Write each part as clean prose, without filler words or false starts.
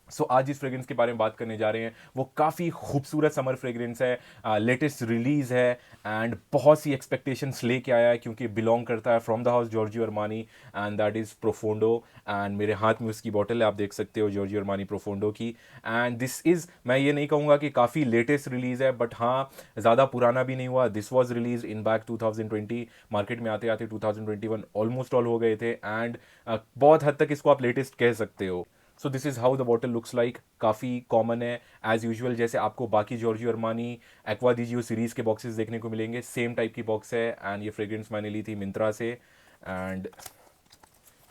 सो आज इस फ्रेग्रेंस के बारे में बात करने जा रहे हैं। वो काफ़ी खूबसूरत समर फ्रेग्रेंस है, लेटेस्ट रिलीज़ है एंड बहुत सी एक्सपेक्टेशंस लेके आया है क्योंकि बिलोंग करता है from the house Giorgio Armani and that is Profondo. And मेरे हाथ में उसकी बॉटल है, आप देख सकते हो जॉर्जियो अरमानी प्रोफोंडो की। एंड दिस इज़, मैं ये नहीं कहूँगा कि काफ़ी लेटेस्ट रिलीज़ है, बट हाँ ज़्यादा पुराना भी नहीं हुआ। This was release in back 2020, market में आते आते 2021 ऑलमोस्ट ऑल हो गए थे एंड बहुत हद तक इसको आप लेटेस्ट कह सकते हो। So this is how the bottle looks like. काफ़ी कॉमन है एज यूजुअल, जैसे आपको बाकी जॉर्जियो अरमानी एक्वा दी जियो सीरीज़ के बॉक्सेस देखने को मिलेंगे, सेम टाइप की बॉक्स है। एंड ये फ्रेग्रेंस मैंने ली थी मिंत्रा से। एंड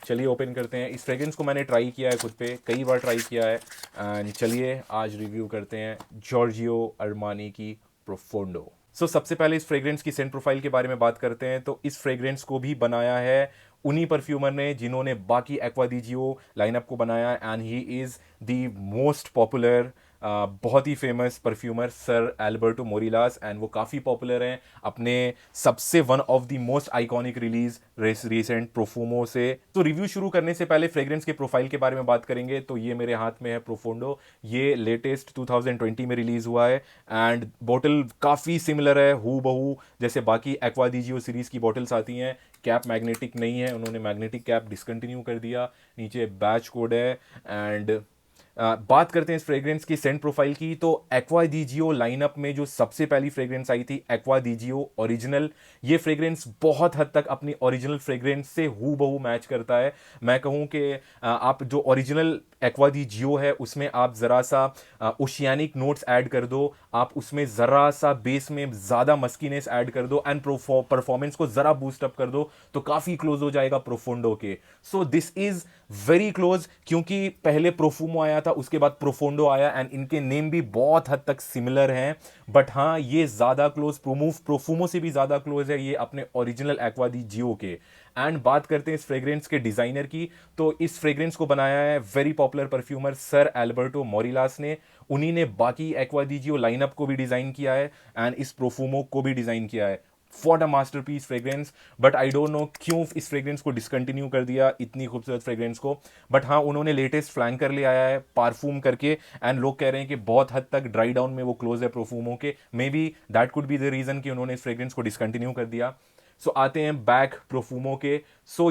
चलिए ओपन करते हैं। इस फ्रेग्रेंस को मैंने ट्राई किया है खुद पे, कई बार ट्राई किया है। एंड चलिए आज रिव्यू करते हैं जॉर्जियो अरमानी की प्रोफोंडो। सबसे पहले इस फ्रेग्रेंस की सेंट प्रोफाइल के बारे में बात करते हैं। तो इस फ्रेग्रेंस को भी बनाया है उन्हीं परफ्यूमर ने जिन्होंने बाकी एक्वा दी जियो लाइनअप को बनाया। And he is the most popular, बहुत ही famous perfumer sir Alberto Morillas. And वो काफ़ी पॉपुलर हैं अपने सबसे one of the most iconic release recent Profumo से। तो रिव्यू शुरू करने से पहले फ्रेग्रेंस के प्रोफाइल के बारे में बात करेंगे। तो ये मेरे हाथ में है प्रोफोंडो, ये लेटेस्ट 2020 में रिलीज हुआ है। एंड बॉटल काफ़ी सिमिलर है हू बहू जैसे बाकी एक्वा दी जियो सीरीज़ की बॉटल्स आती हैं। कैप मैग्नेटिक नहीं है, उन्होंने मैग्नेटिक कैप डिसकंटिन्यू कर दिया। नीचे बैच कोड है। एंड बात करते हैं इस फ्रेग्रेंस की सेंट प्रोफाइल की। तो एक्वा दी जियो लाइनअप में जो सबसे पहली फ्रेग्रेंस आई थी एक्वा दी जियो ओरिजिनल, ये फ्रेग्रेंस बहुत हद तक अपनी ओरिजिनल फ्रेग्रेंस से हू बहू मैच करता है। मैं कहूँ कि आप जो ओरिजिनल एक्वा दी जियो है उसमें आप ज़रा सा ओशियानिक नोट्स ऐड कर दो, आप उसमें ज़रा सा बेस में ज़्यादा मस्कीनेस ऐड कर दो एंड परफॉर्मेंस को ज़रा बूस्ट अप कर दो तो काफ़ी क्लोज हो जाएगा प्रोफोंडो के। So this is very close, क्योंकि पहले प्रोफूमो आया था उसके बाद प्रोफोंडो आया एंड इनके नेम भी बहुत हद तक सिमिलर हैं। बट हाँ ये ज़्यादा क्लोज प्रोफूमो से भी ज़्यादा क्लोज है ये अपने ओरिजिनल एक्वा दी जियो के। एंड बात करते हैं इस फ्रेग्रेंस के डिज़ाइनर की। तो इस फ्रेग्रेंस को बनाया है very popular perfumer sir Alberto Morillas ने। उन्हीं ने बाकी एक्वा दी जियो लाइनअप को भी डिज़ाइन किया है एंड इस प्रोफूमो को भी डिज़ाइन किया है। For a masterpiece fragrance, but I don't know क्यों इस फ्रेग्रेंस को डिसकंटिन्यू कर दिया, इतनी खूबसूरत फ्रेग्रेंस को। बट हाँ उन्होंने लेटेस्ट फ्लैंकर ले आया है पारफूम करके एंड लोग कह रहे हैं कि बहुत हद तक ड्राई डाउन में वो क्लोज है प्रोफूमो के। Maybe that could be the reason कि उन्होंने इस फ्रेग्रेंस को डिसकंटिन्यू कर दिया। आते हैं बैक प्रोफूमो के।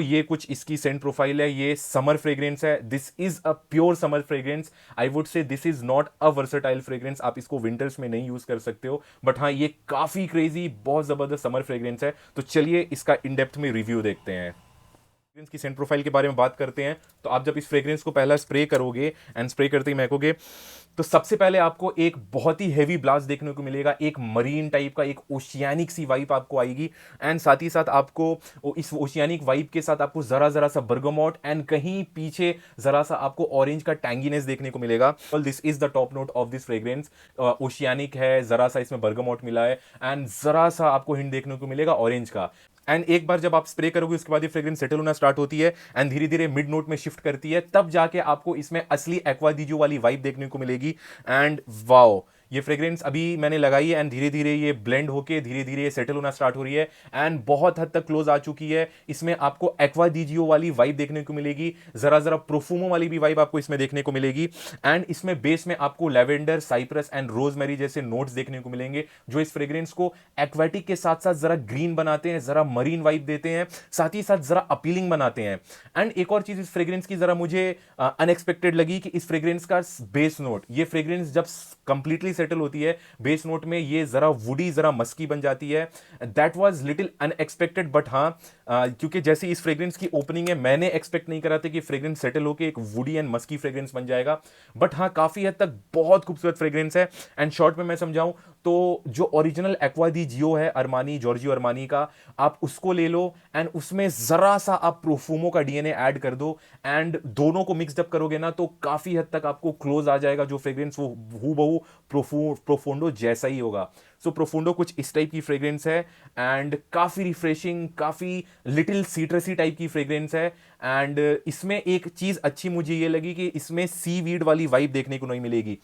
ये कुछ इसकी सेंट प्रोफाइल है। ये समर फ्रेग्रेंस है, this is a pure summer fragrance. I would say this is not a versatile fragrance, आप इसको विंटर्स में नहीं यूज कर सकते हो। बट हाँ ये काफी क्रेजी बहुत जबरदस्त समर फ्रेग्रेंस है। तो चलिए इसका इन डेप्थ में रिव्यू देखते हैं। फ्रेग्रेंस की सेंट प्रोफाइल के बारे में बात करते हैं। तो आप जब इस फ्रेग्रेंस को पहला स्प्रे करोगे एंड स्प्रे करते ही महकोगे, तो सबसे पहले आपको एक बहुत ही हैवी ब्लास्ट देखने को मिलेगा, एक मरीन टाइप का, एक ओशियानिक सी वाइब आपको आएगी। एंड साथ ही साथ आपको इस ओशियानिक वाइब के साथ आपको जरा जरा सा बर्गमोट एंड कहीं पीछे जरा सा आपको ऑरेंज का टैंगीनेस देखने को मिलेगा। This is the top note of this fragrance. Oceanic है, जरा सा इसमें बर्गमोट मिला है एंड जरा सा आपको हिंट देखने को मिलेगा ऑरेंज का। एंड एक बार जब आप स्प्रे करोगे उसके बाद ये फ्रेग्रेंस सेटल होना स्टार्ट होती है एंड धीरे धीरे मिड नोट में शिफ्ट करती है, तब जाके आपको इसमें असली एक्वा दी जो वाली वाइब देखने को मिलेगी। एंड वाओ, ये फ्रेग्रेंस अभी मैंने लगाई है एंड धीरे धीरे ये ब्लेंड होके धीरे धीरे ये सेटल होना स्टार्ट हो रही है एंड बहुत हद तक क्लोज आ चुकी है। इसमें आपको एक्वा दीजियो वाली वाइब देखने को मिलेगी, जरा जरा प्रोफूमो वाली भी वाइब आपको इसमें देखने को मिलेगी। एंड इसमें बेस में आपको लेवेंडर, साइप्रस एंड रोजमेरी जैसे नोट्स देखने को मिलेंगे जो इस फ्रेग्रेंस को एक्वेटिक के साथ साथ जरा ग्रीन बनाते हैं, जरा मरीन वाइब देते हैं, साथ ही साथ जरा अपीलिंग बनाते हैं। एंड एक और चीज इस फ्रेग्रेंस की जरा मुझे अनएक्सपेक्टेड लगी कि इस फ्रेग्रेंस का बेस नोट, ये फ्रेग्रेंस जब कंप्लीटली सेटल होती है बेस नोट में ये जरा वुडी जरा मस्की बन जाती है। That was little unexpected. But हाँ क्योंकि जैसे इस फ्रेग्रेंस की ओपनिंग है मैंने एक्सपेक्ट नहीं करा था कि फ्रेग्रेंस सेटल होकर एक वुडी एंड मस्की फ्रेग्रेंस बन जाएगा। बट हाँ काफी हद तक बहुत खूबसूरत फ्रेग्रेंस है। एंड शॉर्ट में मैं समझाऊं तो जो ओरिजिनल एक्वा दी जियो है अरमानी, जॉर्जियो अरमानी का, आप उसको ले लो एंड उसमें जरा सा आप प्रोफूमो का डीएनए ऐड कर दो एंड दोनों को मिक्सड अप करोगे ना तो काफी हद तक आपको क्लोज आ जाएगा जो फ्रेग्रेंस, वो हूबहू प्रोफोंडो जैसा ही होगा। प्रोफोंडो कुछ इस टाइप की फ्रेग्रेंस है एंड काफी रिफ्रेशिंग, काफी लिटिल सीट्रसी टाइप की फ्रेग्रेंस है। एंड इसमें एक चीज अच्छी मुझे ये लगी कि इसमें सी वीड वाली वाइब देखने को नहीं मिलेगी।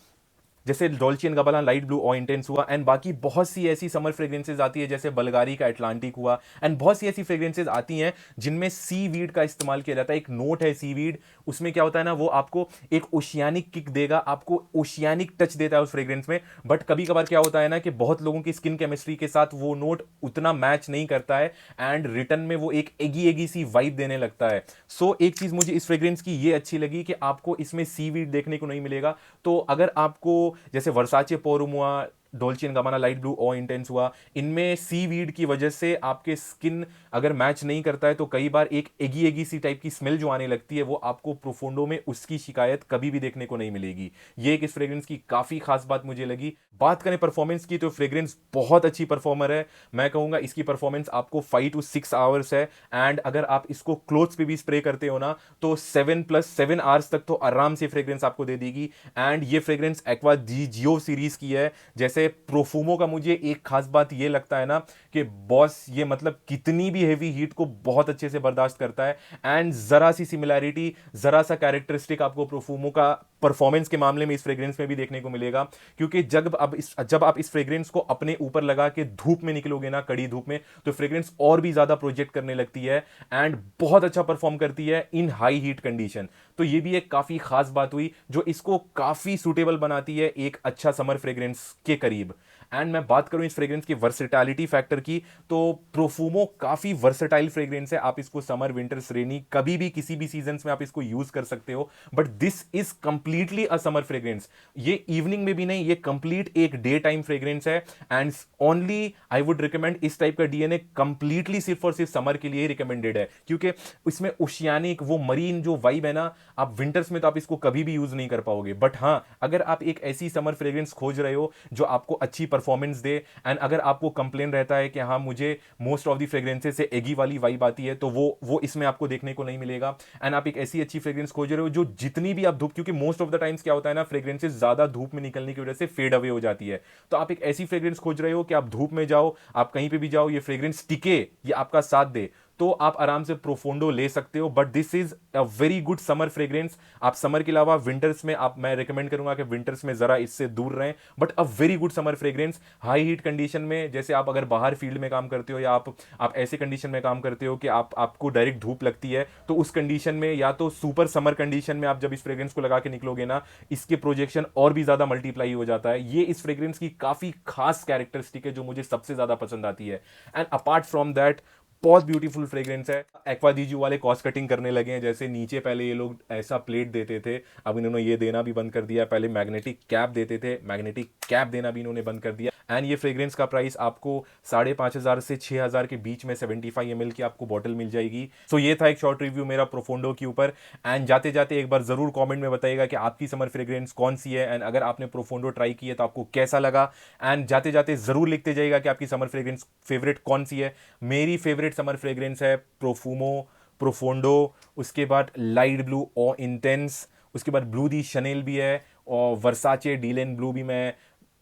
जैसे डॉल्चे एंड गबाला लाइट ब्लू और इंटेंस हुआ, एंड बाकी बहुत सी ऐसी समर फ्रेग्रेंसेज आती है जैसे बल्गारी का एटलांटिक हुआ, एंड बहुत सी ऐसी फ्रेग्रेंसेज आती हैं जिनमें सी वीड का इस्तेमाल किया जाता है। एक नोट है सी वीड, उसमें क्या होता है ना, वो आपको एक ओशियानिक किक देगा, आपको ओशियानिक टच देता है उस फ्रेग्रेंस में। बट कभी कभार क्या होता है ना कि बहुत लोगों की स्किन केमिस्ट्री के साथ वो नोट उतना मैच नहीं करता है, एंड रिटर्न में वो एक एगी एगी सी वाइब देने लगता है। सो एक चीज मुझे इस फ्रेग्रेंस की ये अच्छी लगी कि आपको इसमें सीवीड देखने को नहीं मिलेगा। तो अगर आपको जैसे वर्साचे पोरुम हुआ, डोल्चे एंड गबाना लाइट ब्लू और इंटेंस हुआ, इनमें सी वीड की वजह से आपके स्किन अगर मैच नहीं करता है तो कई बार एक एगी एगी सी टाइप की स्मेल जो आने लगती है, वो आपको प्रोफोंडो में उसकी शिकायत कभी भी देखने को नहीं मिलेगी। ये एक इस फ्रेग्रेंस की काफी खास बात मुझे लगी। बात करें परफॉर्मेंस की तो फ्रेग्रेंस बहुत अच्छी परफॉर्मर है। मैं कहूंगा इसकी परफॉर्मेंस आपको 5 to 6 आवर्स है, एंड अगर आप इसको क्लोथ्स पे भी स्प्रे करते हो ना तो 7+7 आवर्स तक तो आराम से फ्रेग्रेंस आपको दे देगी। एंड ये फ्रेग्रेंस एक्वा जियो सीरीज की है। जैसे प्रोफूमो का मुझे एक खास बात ये लगता है ना कि बॉस ये मतलब कितनी भी हेवी हीट को बहुत अच्छे से बर्दाश्त करता है, एंड जरा सी सिमिलैरिटी, जरा सा कैरेक्टरिस्टिक आपको प्रोफूमो का परफॉर्मेंस के मामले में इस फ्रेग्रेंस में भी देखने को मिलेगा। क्योंकि जब आप इस फ्रेग्रेंस को अपने ऊपर लगा के धूप में निकलोगे ना, कड़ी धूप में, तो फ्रेग्रेंस और भी ज्यादा प्रोजेक्ट करने लगती है एंड बहुत अच्छा परफॉर्म करती है इन हाई हीट कंडीशन। तो ये भी एक काफी खास बात हुई जो इसको काफी सुटेबल बनाती है एक अच्छा समर फ्रेग्रेंस के करीब। एंड मैं बात करूं इस फ्रेग्रेंस की वर्सेटैलिटी फैक्टर की, तो प्रोफूमो काफी वर्सेटाइल फ्रेग्रेंस है। आप इसको समर विंटर्स रेनी कभी भी किसी भी सीजन में आप इसको यूज कर सकते हो। But this is completely a summer fragrance. ये इवनिंग में भी नहीं, ये कंप्लीट एक डे टाइम फ्रेग्रेंस है, and only I would recommend इस टाइप का डीएनए कंप्लीटली सिर्फ और सिर्फ समर के लिए रिकमेंडेड है, क्योंकि इसमें ओशियानिक वो मरीन जो वाइब है ना, आप विंटर्स में तो आप इसको कभी भी यूज नहीं कर पाओगे। बट हाँ, अगर आप एक ऐसी समर फ्रेग्रेंस खोज रहे हो जो आपको अच्छी परफॉर्मेंस दे, एंड अगर आपको कंप्लेन रहता है कि हाँ मुझे मोस्ट ऑफ दी फ्रेग्रेंसेस से एगी वाली वाइब आती है, तो वो इसमें आपको देखने को नहीं मिलेगा। एंड आप एक ऐसी अच्छी फ्रेग्रेंस खोज रहे हो जो जितनी भी आप धूप, क्योंकि मोस्ट ऑफ द टाइम्स क्या होता है ना, फ्रेग्रेंसेस ज्यादा धूप में निकलने की वजह से फेड अवे हो जाती है। तो आप एक ऐसी फ्रेग्रेंस खोज रहे हो कि आप धूप में जाओ, आप कहीं पे भी जाओ, ये फ्रेग्रेंस टिके, ये आपका साथ दे, तो आप आराम से प्रोफोंडो ले सकते हो। But this is a very good summer fragrance. आप समर के अलावा विंटर्स में मैं रिकमेंड करूंगा कि विंटर्स में जरा इससे दूर रहें, but a very good summer fragrance high heat condition में। जैसे आप अगर बाहर फील्ड में काम करते हो या आप ऐसे कंडीशन में काम करते हो कि आपको डायरेक्ट धूप लगती है, तो उस कंडीशन में या तो सुपर समर कंडीशन में आप जब इस फ्रेग्रेंस को लगा के निकलोगे ना, इसके प्रोजेक्शन और भी ज्यादा मल्टीप्लाई हो जाता है। ये इस फ्रेग्रेंस की काफी खास कैरेक्टरिस्टिक है जो मुझे सबसे ज्यादा पसंद आती है। एंड अपार्ट फ्रॉम दैट, बहुत ब्यूटीफुल फ्रेग्रेंस है। एक्वादीजू वाले कॉस्ट कटिंग करने लगे हैं। जैसे नीचे पहले ये लोग ऐसा प्लेट देते थे, अब इन्होंने ये देना भी बंद कर दिया। पहले मैग्नेटिक कैप देते थे, मैग्नेटिक कैप देना भी इन्होंने बंद कर दिया। एंड ये फ्रेग्रेंस का प्राइस आपको 5,500 से 6,000 के बीच में 75 ml की आपको बॉटल मिल जाएगी। सो ये था एक शॉर्ट रिव्यू मेरा प्रोफोंडो के ऊपर। एंड जाते जाते एक बार जरूर कॉमेंट में बताइएगा कि आपकी समर फ्रेग्रेंस कौन सी है, एंड अगर आपने प्रोफोंडो ट्राई की है तो आपको कैसा लगा। एंड जाते जाते जरूर लिखते जाइएगा कि आपकी समर फ्रेग्रेंस फेवरेट कौन सी है। मेरी फेवरेट समर फ्रेग्रेंस है प्रोफूमो, प्रोफोंडो, उसके बाद लाइट ब्लू और इंटेंस, उसके बाद ब्लू दी शनेल भी है, और वर्साचे डीलेन ब्लू भी मैं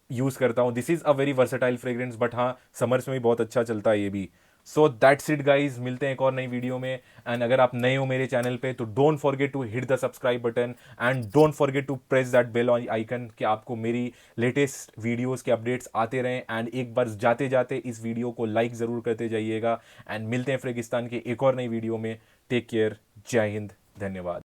यूज करता हूं। This is a very versatile fragrance, but हाँ समर्स में भी बहुत अच्छा चलता है ये भी। सो दैट्स इट गाइज, मिलते हैं एक और नई वीडियो में। एंड अगर आप नए हो मेरे चैनल पे तो don't forget to hit the subscribe button, and don't forget to press that bell icon कि आपको मेरी लेटेस्ट वीडियोस के अपडेट्स आते रहें। एंड एक बार जाते जाते इस वीडियो को लाइक ज़रूर करते जाइएगा। एंड मिलते हैं फ्रेगिस्तान के एक और नई वीडियो में। टेक केयर, जय हिंद, धन्यवाद।